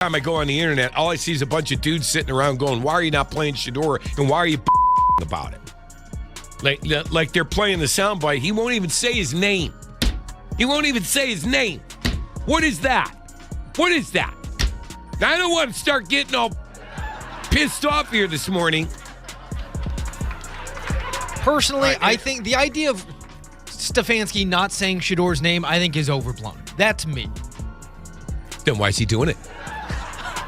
time I go on the internet, all I see is a bunch of dudes sitting around going, why are you not playing Shedeur? And why are you about it? Like they're playing the soundbite. He won't even say his name. He won't even say his name. What is that? What is that? Now, I don't want to start getting all pissed off here this morning. Personally, I think the idea of Stefanski not saying Shedeur's name, I think is overblown. That's me. Then why is he doing it?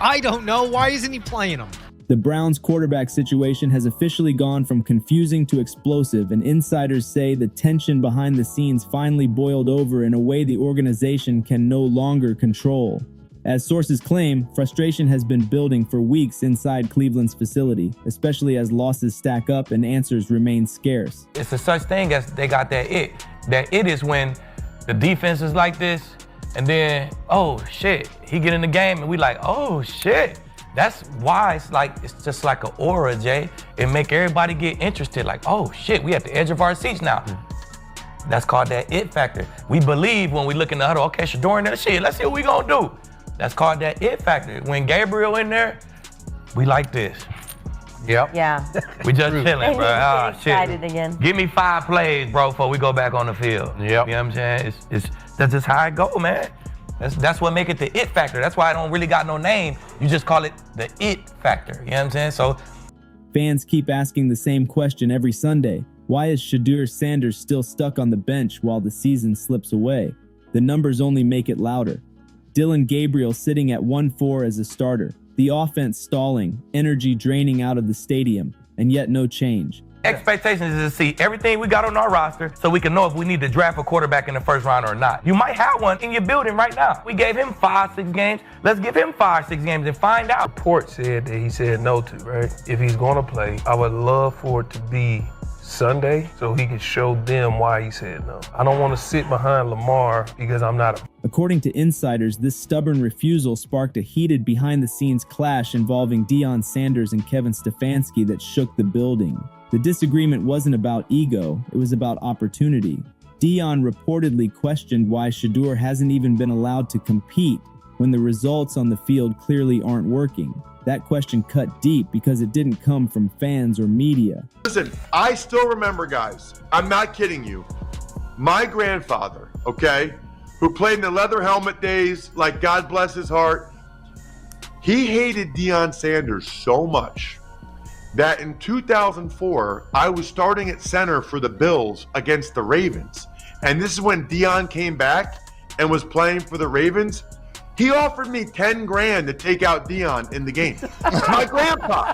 I don't know. Why isn't he playing him? The Browns quarterback situation has officially gone from confusing to explosive, and insiders say the tension behind the scenes finally boiled over in a way the organization can no longer control. As sources claim, frustration has been building for weeks inside Cleveland's facility, especially as losses stack up and answers remain scarce. It's a such thing as they got that it. That it is when the defense is like this, and then, oh shit, he get in the game and we like, oh shit. That's why it's just like an aura, Jay. It make everybody get interested, like, oh shit, we at the edge of our seats now. That's called that it factor. We believe when we look in the huddle, okay, Shedeur in there, shit, let's see what we gonna do. That's called that it factor. When Gabriel in there, we like this. Yep. Yeah. We just chilling, bro. Ah, shit. Excited again. Give me 5 plays, bro, before we go back on the field. Yep. You know what I'm saying? That's just how it go, man. That's what make it the it factor. That's why I don't really got no name. You just call it the it factor. You know what I'm saying? So fans keep asking the same question every Sunday. Why is Shedeur Sanders still stuck on the bench while the season slips away? The numbers only make it louder. Dillon Gabriel sitting at 1-4 as a starter. The offense stalling, energy draining out of the stadium, and yet no change. expectations is to see everything we got on our roster so we can know if we need to draft a quarterback in the first round or not. You might have one in your building right now. We gave him 5-6 games. Let's give him 5-6 games and find out. Report said that he said no to, right? If he's going to play, I would love for it to be Sunday so he can show them why he said no. I don't want to sit behind Lamar because I'm not a... According to insiders, this stubborn refusal sparked a heated behind-the-scenes clash involving Deion Sanders and Kevin Stefanski that shook the building. The disagreement wasn't about ego, it was about opportunity. Deion reportedly questioned why Shedeur hasn't even been allowed to compete when the results on the field clearly aren't working. That question cut deep because it didn't come from fans or media. Listen, I still remember, guys, I'm not kidding you, my grandfather, okay, who played in the leather helmet days, like God bless his heart, he hated Deion Sanders so much that in 2004, I was starting at center for the Bills against the Ravens. And this is when Deion came back and was playing for the Ravens. He offered me 10 grand to take out Deion in the game. My grandpa,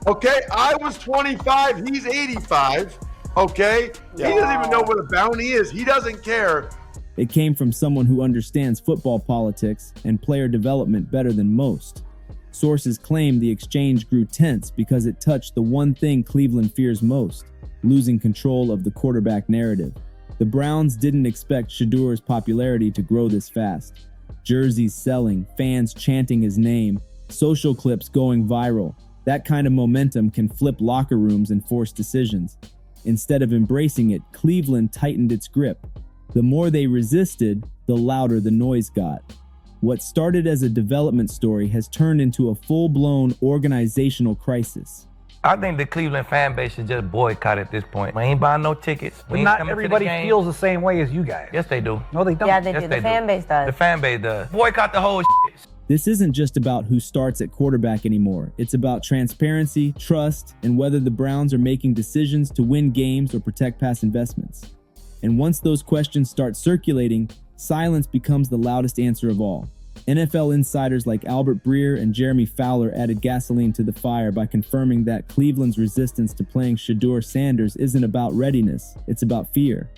okay? I was 25, he's 85, okay? He doesn't even know what a bounty is. He doesn't care. It came from someone who understands football politics and player development better than most. Sources claim the exchange grew tense because it touched the one thing Cleveland fears most, losing control of the quarterback narrative. The Browns didn't expect Shedeur's popularity to grow this fast. Jerseys selling, fans chanting his name, social clips going viral. That kind of momentum can flip locker rooms and force decisions. Instead of embracing it, Cleveland tightened its grip. The more they resisted, the louder the noise got. What started as a development story has turned into a full-blown organizational crisis. I think the Cleveland fan base should just boycott at this point. We ain't buying no tickets. But not everybody feels the same way as you guys. Yes, they do. No, they don't. Yeah, they Yes, do. they The fan base does. The fan base does. Boycott the whole shit. This isn't just about who starts at quarterback anymore. It's about transparency, trust, and whether the Browns are making decisions to win games or protect past investments. And once those questions start circulating, silence becomes the loudest answer of all. NFL insiders like Albert Breer and Jeremy Fowler added gasoline to the fire by confirming that Cleveland's resistance to playing Shedeur Sanders isn't about readiness, it's about fear.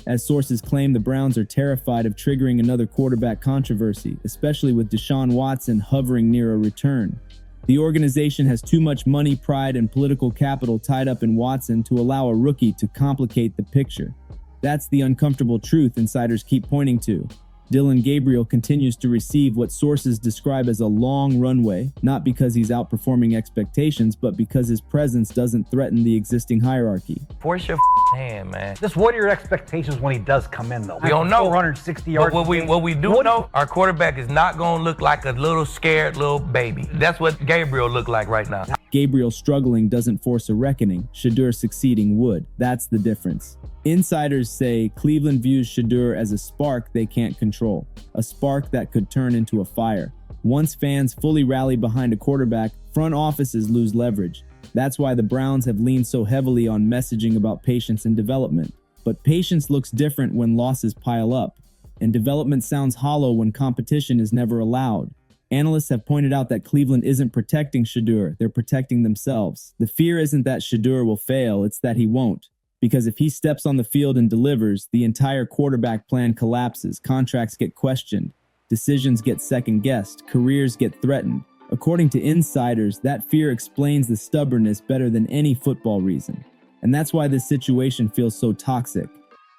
As sources claim, the Browns are terrified of triggering another quarterback controversy, especially with Deshaun Watson hovering near a return. The organization has too much money, pride, and political capital tied up in Watson to allow a rookie to complicate the picture. That's the uncomfortable truth insiders keep pointing to. Dillon Gabriel continues to receive what sources describe as a long runway, not because he's outperforming expectations, but because his presence doesn't threaten the existing hierarchy. Force your hand, man. Just what are your expectations when he does come in, though? We don't know. 460 yards. But what we do know, our quarterback is not going to look like a little scared little baby. That's what Gabriel looked like right now. Gabriel struggling doesn't force a reckoning. Shedeur succeeding would. That's the difference. Insiders say Cleveland views Shedeur as a spark they can't control, a spark that could turn into a fire. Once fans fully rally behind a quarterback, front offices lose leverage. That's why the Browns have leaned so heavily on messaging about patience and development. But patience looks different when losses pile up, and development sounds hollow when competition is never allowed. Analysts have pointed out that Cleveland isn't protecting Shedeur, they're protecting themselves. The fear isn't that Shedeur will fail, it's that he won't. Because if he steps on the field and delivers, the entire quarterback plan collapses, contracts get questioned, decisions get second-guessed, careers get threatened. According to insiders, that fear explains the stubbornness better than any football reason. And that's why this situation feels so toxic.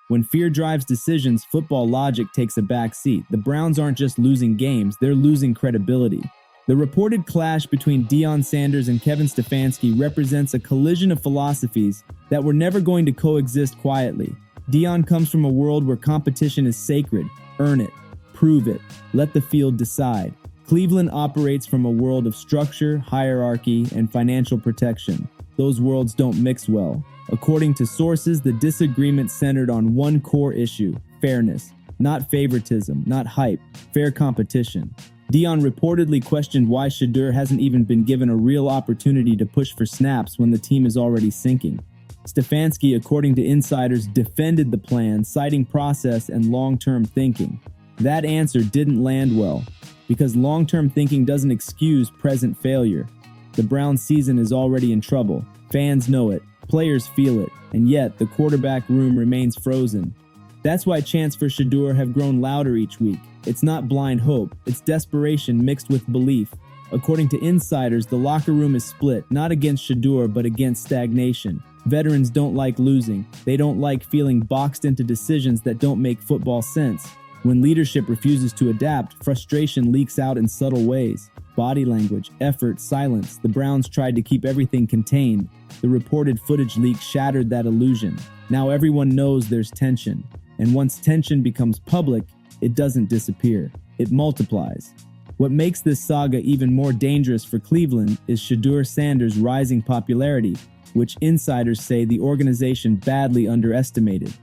When fear drives decisions, football logic takes a back seat. The Browns aren't just losing games, they're losing credibility. The reported clash between Deion Sanders and Kevin Stefanski represents a collision of philosophies that were never going to coexist quietly. Deion comes from a world where competition is sacred. Earn it, prove it, let the field decide. Cleveland operates from a world of structure, hierarchy, and financial protection. Those worlds don't mix well. According to sources, the disagreement centered on one core issue: fairness. Not favoritism, not hype, fair competition. Deion reportedly questioned why Shedeur hasn't even been given a real opportunity to push for snaps when the team is already sinking. Stefanski, according to insiders, defended the plan, citing process and long-term thinking. That answer didn't land well, because long-term thinking doesn't excuse present failure. The Browns' season is already in trouble. Fans know it, players feel it, and yet the quarterback room remains frozen. That's why chants for Shedeur have grown louder each week. It's not blind hope, it's desperation mixed with belief. According to insiders, the locker room is split, not against Shedeur, but against stagnation. Veterans don't like losing. They don't like feeling boxed into decisions that don't make football sense. When leadership refuses to adapt, frustration leaks out in subtle ways. Body language, effort, silence. The Browns tried to keep everything contained. The reported footage leak shattered that illusion. Now everyone knows there's tension. And once tension becomes public, it doesn't disappear. It multiplies. What makes this saga even more dangerous for Cleveland is Shedeur Sanders' rising popularity, which insiders say the organization badly underestimated.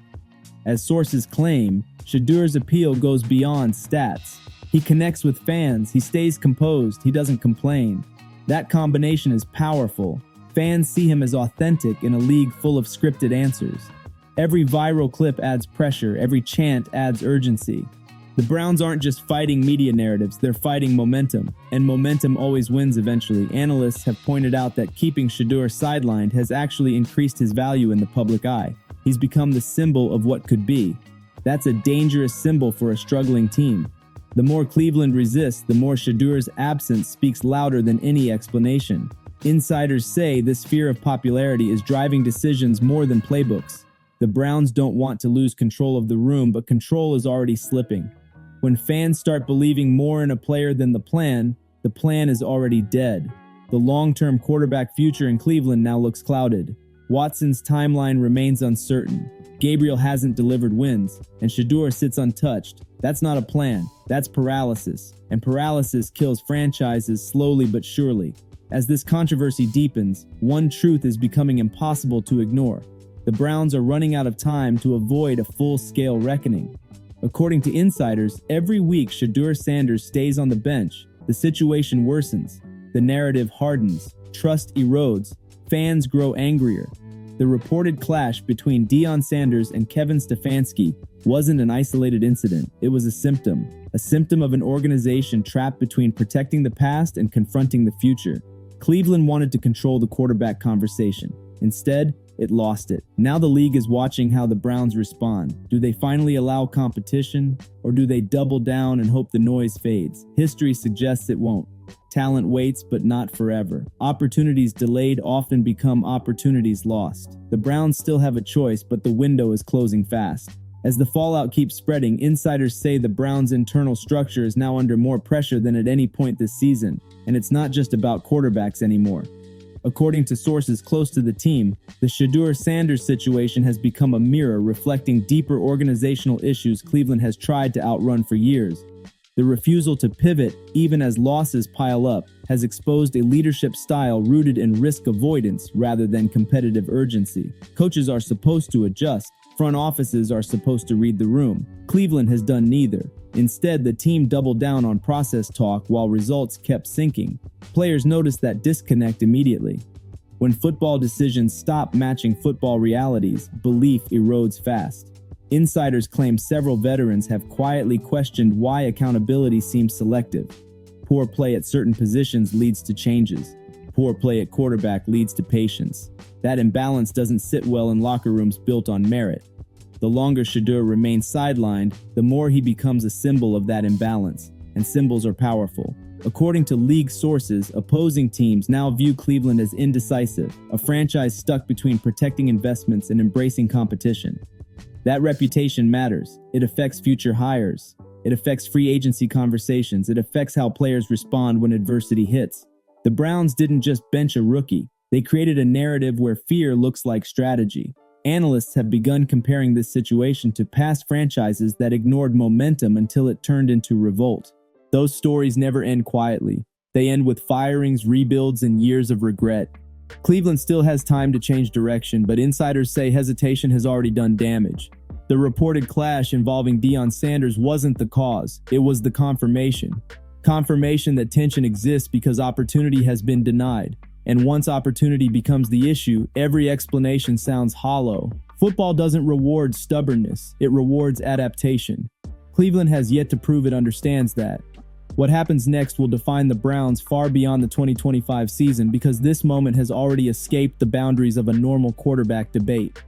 As sources claim, Shedeur's appeal goes beyond stats. He connects with fans, he stays composed, he doesn't complain. That combination is powerful. Fans see him as authentic in a league full of scripted answers. Every viral clip adds pressure, every chant adds urgency. The Browns aren't just fighting media narratives, they're fighting momentum, and momentum always wins eventually. Analysts have pointed out that keeping Shedeur sidelined has actually increased his value in the public eye. He's become the symbol of what could be. That's a dangerous symbol for a struggling team. The more Cleveland resists, the more Shedeur's absence speaks louder than any explanation. Insiders say this fear of popularity is driving decisions more than playbooks. The Browns don't want to lose control of the room, but control is already slipping. When fans start believing more in a player than the plan is already dead. The long-term quarterback future in Cleveland now looks clouded. Watson's timeline remains uncertain. Gabriel hasn't delivered wins, and Shedeur sits untouched. That's not a plan, that's paralysis. And paralysis kills franchises slowly but surely. As this controversy deepens, one truth is becoming impossible to ignore. The Browns are running out of time to avoid a full-scale reckoning. According to insiders, every week Shedeur Sanders stays on the bench. The situation worsens. The narrative hardens. Trust erodes. Fans grow angrier. The reported clash between Deion Sanders and Kevin Stefanski wasn't an isolated incident. It was a symptom of an organization trapped between protecting the past and confronting the future. Cleveland wanted to control the quarterback conversation. Instead, it lost it. Now the league is watching how the Browns respond. Do they finally allow competition, or do they double down and hope the noise fades? History suggests it won't. Talent waits, but not forever. Opportunities delayed often become opportunities lost. The Browns still have a choice, but the window is closing fast. As the fallout keeps spreading, insiders say the Browns' internal structure is now under more pressure than at any point this season, and it's not just about quarterbacks anymore. According to sources close to the team, the Shedeur Sanders situation has become a mirror reflecting deeper organizational issues Cleveland has tried to outrun for years. The refusal to pivot, even as losses pile up, has exposed a leadership style rooted in risk avoidance rather than competitive urgency. Coaches are supposed to adjust. Front offices are supposed to read the room. Cleveland has done neither. Instead, the team doubled down on process talk while results kept sinking. Players noticed that disconnect immediately. When football decisions stop matching football realities, belief erodes fast. Insiders claim several veterans have quietly questioned why accountability seems selective. Poor play at certain positions leads to changes. Poor play at quarterback leads to patience. That imbalance doesn't sit well in locker rooms built on merit. The longer Shedeur remains sidelined, the more he becomes a symbol of that imbalance, and symbols are powerful. According to league sources, opposing teams now view Cleveland as indecisive, a franchise stuck between protecting investments and embracing competition. That reputation matters. It affects future hires. It affects free agency conversations. It affects how players respond when adversity hits. The Browns didn't just bench a rookie. They created a narrative where fear looks like strategy. Analysts have begun comparing this situation to past franchises that ignored momentum until it turned into revolt. Those stories never end quietly. They end with firings, rebuilds, and years of regret. Cleveland still has time to change direction, but insiders say hesitation has already done damage. The reported clash involving Deion Sanders wasn't the cause, it was the confirmation. Confirmation that tension exists because opportunity has been denied. And once opportunity becomes the issue, every explanation sounds hollow. Football doesn't reward stubbornness, it rewards adaptation. Cleveland has yet to prove it understands that. What happens next will define the Browns far beyond the 2025 season because this moment has already escaped the boundaries of a normal quarterback debate.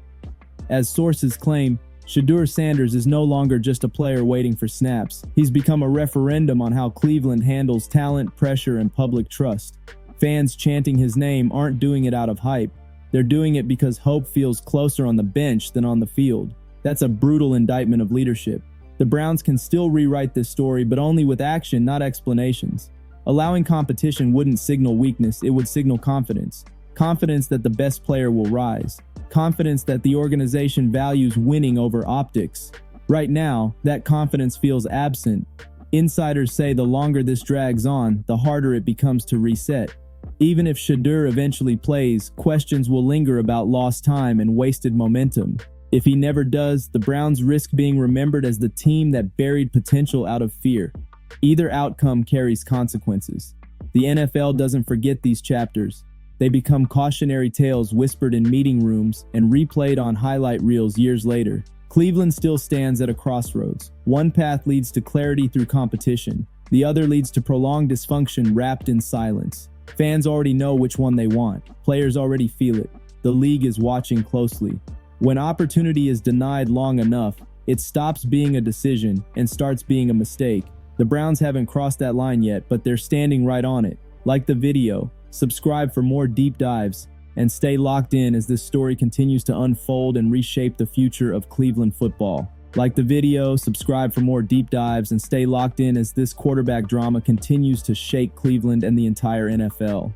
As sources claim, Shedeur Sanders is no longer just a player waiting for snaps. He's become a referendum on how Cleveland handles talent, pressure, and public trust. Fans chanting his name aren't doing it out of hype. They're doing it because hope feels closer on the bench than on the field. That's a brutal indictment of leadership. The Browns can still rewrite this story, but only with action, not explanations. Allowing competition wouldn't signal weakness, it would signal confidence. Confidence that the best player will rise. Confidence that the organization values winning over optics. Right now, that confidence feels absent. Insiders say the longer this drags on, the harder it becomes to reset. Even if Shedeur eventually plays, questions will linger about lost time and wasted momentum. If he never does, the Browns risk being remembered as the team that buried potential out of fear. Either outcome carries consequences. The NFL doesn't forget these chapters. They become cautionary tales whispered in meeting rooms and replayed on highlight reels years later. Cleveland still stands at a crossroads. One path leads to clarity through competition. The other leads to prolonged dysfunction wrapped in silence. Fans already know which one they want. Players already feel it. The league is watching closely. When opportunity is denied long enough, it stops being a decision and starts being a mistake. The Browns haven't crossed that line yet, but they're standing right on it. Like the video, subscribe for more deep dives, and stay locked in as this story continues to unfold and reshape the future of Cleveland football. Like the video, subscribe for more deep dives, and stay locked in as this quarterback drama continues to shake Cleveland and the entire NFL.